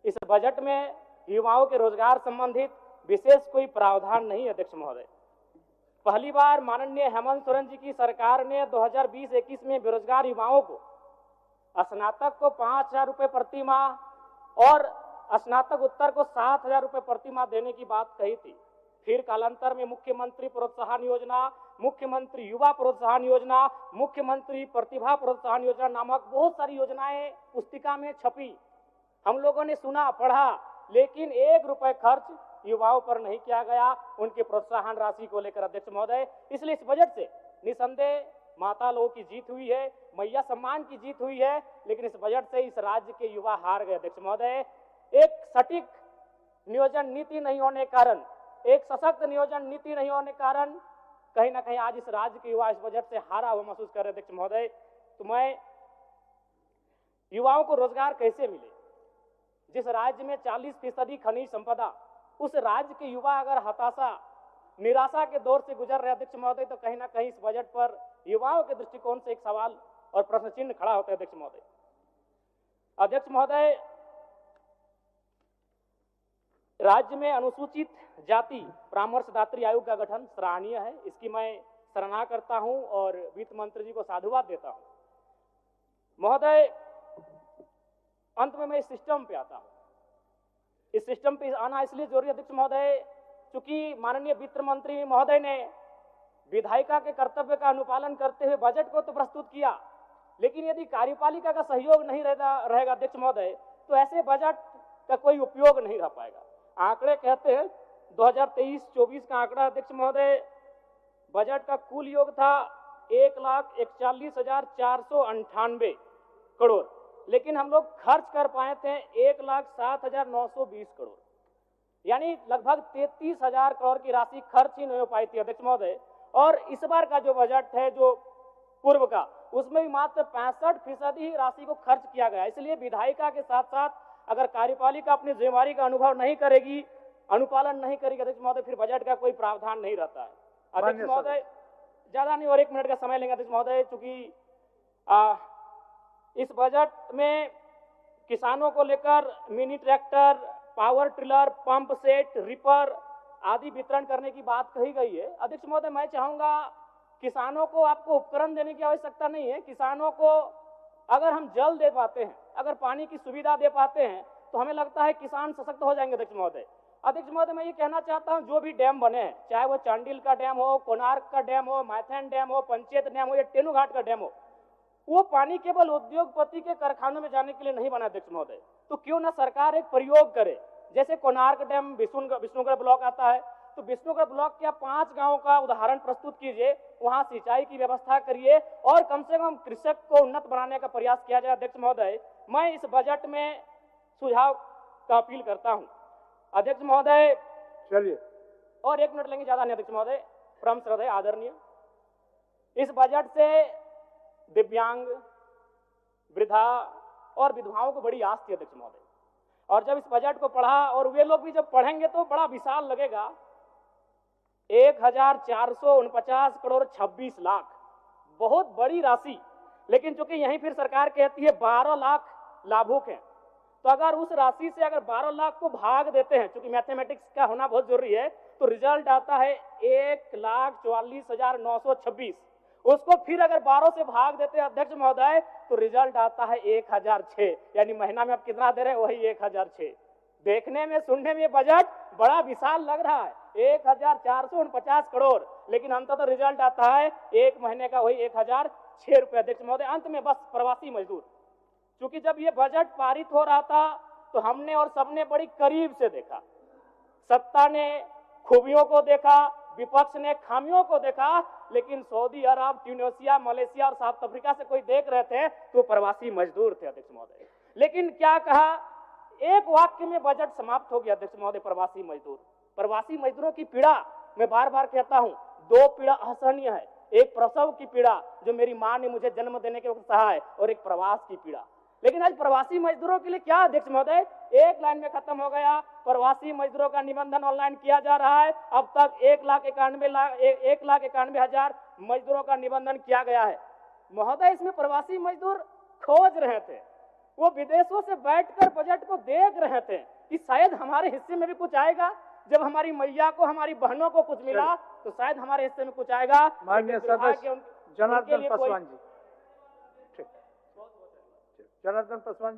इस बजट में युवाओं के रोजगार संबंधित विशेष कोई प्रावधान नहीं है अध्यक्ष महोदय। पहली बार माननीय हेमंत सोरेन जी की सरकार ने 2020-21 में बेरोजगार युवाओं को स्नातक को 5,000 रुपये प्रति माह और स्नातक उत्तर को 7,000 रुपये प्रति माह देने की बात कही थी। फिर कालांतर में मुख्यमंत्री प्रोत्साहन योजना, मुख्यमंत्री युवा प्रोत्साहन योजना, मुख्यमंत्री प्रतिभा प्रोत्साहन योजना नामक बहुत सारी योजनाएं पुस्तिका में छपी। हम लोगों ने सुना, पढ़ा, लेकिन 1 रुपए खर्च युवाओं पर नहीं किया गया उनके प्रोत्साहन राशि को लेकर अध्यक्ष महोदय। इसलिए इस बजट से निसंदेह माता लोगों की जीत हुई है, मैया सम्मान की जीत हुई है, लेकिन इस बजट से इस राज्य के युवा हार गए अध्यक्ष महोदय। एक सटीक नियोजन नीति नहीं होने के कारण, एक सशक्त नियोजन नीति नहीं होने के कारण कहीं ना कहीं आज इस राज्य के युवा इस बजट से हारा हुआ महसूस कर रहे अध्यक्ष महोदय। तो मैं युवाओं को रोजगार कैसे मिले? जिस राज्य में 40% खनिज संपदा, उस राज्य के युवा अगर हताशा निराशा के दौर से गुजर रहे अध्यक्ष महोदय, तो कहीं ना कहीं इस बजट पर युवाओं के दृष्टिकोण से एक सवाल और प्रश्न चिन्ह खड़ा होता है अध्यक्ष महोदय। अध्यक्ष महोदय, राज्य में अनुसूचित जाति परामर्शदात्री आयोग का गठन सराहनीय है, इसकी मैं सराहना करता हूं और वित्त मंत्री जी को साधुवाद देता हूं। महोदय, अंत में मैं इस सिस्टम पे आता हूं। इस सिस्टम पे आना इसलिए जरूरी अध्यक्ष महोदय, चूंकि माननीय वित्त मंत्री महोदय ने विधायिका के कर्तव्य का अनुपालन करते हुए बजट को तो प्रस्तुत किया, लेकिन यदि कार्यपालिका का सहयोग नहीं रहेगा अध्यक्ष महोदय, तो ऐसे बजट का कोई उपयोग नहीं रह पाएगा। आंकड़े कहते हैं 2023-24 का आंकड़ा अध्यक्ष महोदय, बजट का कुल योग था 1,41,498 करोड़, लेकिन हम लोग खर्च कर पाए थे 1,07,920 करोड़, यानी लगभग 33,000 करोड़ की राशि खर्च ही नहीं हो पाई थी अध्यक्ष महोदय। और इस बार का जो बजट है, जो पूर्व का, उसमें भी मात्र 65% ही राशि को खर्च किया गया। इसलिए विधायिका के साथ साथ अगर कार्यपालिका अपनी जिम्मेवारी का अनुभव नहीं करेगी, अनुपालन नहीं करेगी अध्यक्ष महोदय, फिर बजट का कोई प्रावधान नहीं रहता है अध्यक्ष महोदय। ज्यादा नहीं और 1 मिनट का समय लेंगे अध्यक्ष महोदय, चूंकि इस बजट में किसानों को लेकर mini tractor, power tiller, pump set, ripper आदि वितरण करने की बात कही गई है। अध्यक्ष महोदय, मैं चाहूंगा किसानों को आपको उपकरण देने की आवश्यकता नहीं है। किसानों को अगर हम जल दे पाते हैं, अगर पानी की सुविधा दे पाते हैं, तो हमें लगता है किसान सशक्त हो जाएंगे अध्यक्ष महोदय। अध्यक्ष महोदय, मैं ये कहना चाहता हूं, जो भी डैम बने हैं, चाहे वो चांडिल का डैम हो, कोणार्क का डैम हो, मैथन डैम हो, पंचेत डैम हो या टेनू घाट का डैम हो, वो पानी केवल उद्योगपति के कारखानों में जाने के लिए नहीं बना अध्यक्ष महोदय। तो क्यों ना सरकार एक प्रयोग करे, जैसे कोणार्क डैम विष्णुगढ़ ब्लॉक आता है, तो विष्णुगढ़ ब्लॉक के 5 गांवों का उदाहरण प्रस्तुत कीजिए, वहां सिंचाई की व्यवस्था करिए और कम से कम कृषक को उन्नत बनाने का प्रयास किया जाए अध्यक्ष महोदय। मैं इस बजट में सुझाव का अपील करता हूं अध्यक्ष महोदय। चलिए, और 1 मिनट लेंगे, ज्यादा नहीं अध्यक्ष महोदय। परम श्रद्धेय आदरणीय, इस बजट से दिव्यांग, वृद्धा और विधवाओं को बड़ी आस थी अध्यक्ष महोदय, और जब इस बजट को पढ़ा, और वे लोग भी जब पढ़ेंगे तो बड़ा विशाल लगेगा। 1,449 करोड़ 26 लाख, बहुत बड़ी राशि, लेकिन चूंकि यहीं फिर सरकार कहती है 12 लाख लाभुक हैं, तो अगर उस राशि से अगर 12 लाख को भाग देते हैं, चूंकि मैथमेटिक्स का होना बहुत जरूरी है, तो रिजल्ट आता है 1,44,926। उसको फिर अगर 12 से भाग देते हैं अध्यक्ष महोदय, तो रिजल्ट आता है 1,006, यानी महीना में आप कितना दे रहे हैं, वही 1,006। देखने में, सुनने में बजट बड़ा विशाल लग रहा है, 1,449 करोड़, लेकिन अंततः रिजल्ट आता है 1 महीने का वही 1,006 रुपए अध्यक्ष महोदय। अंत में बस प्रवासी मजदूर, क्योंकि जब ये बजट पारित हो रहा था तो हमने और सबने बड़ी करीब से देखा, सत्ता ने खूबियों को देखा, विपक्ष ने खामियों को देखा, लेकिन सऊदी अरब, ट्यूनीशिया, मलेशिया और साउथ अफ्रीका से कोई देख रहे थे तो प्रवासी मजदूर थे अध्यक्ष महोदय। लेकिन क्या कहा, एक वाक्य में बजट समाप्त हो गया अध्यक्ष महोदय, प्रवासी मजदूर। प्रवासी मजदूरों की पीड़ा मैं बार बार कहता हूं, 2 पीड़ा असहनीय है, एक प्रसव की पीड़ा जो मेरी मां ने मुझे जन्म देने के वक्त सहा है, और एक प्रवास की पीड़ा। लेकिन आज प्रवासी मजदूरों के लिए क्या अध्यक्ष महोदय, एक लाइन में खत्म हो गया। प्रवासी मजदूरों का निबंधन ऑनलाइन किया जा रहा है, अब तक 1,91,000 मजदूरों का निबंधन किया गया है। महोदय, इसमें प्रवासी मजदूर खोज रहे थे, वो विदेशों से बैठकर बजट को देख रहे थे कि शायद हमारे हिस्से में भी कुछ आएगा। जब हमारी मैया को, हमारी बहनों को कुछ मिला तो शायद हमारे हिस्से में कुछ आएगा। माननीय सदस्य जनार्दन पासवान जी, ठीक, जनार्दन पासवान जी।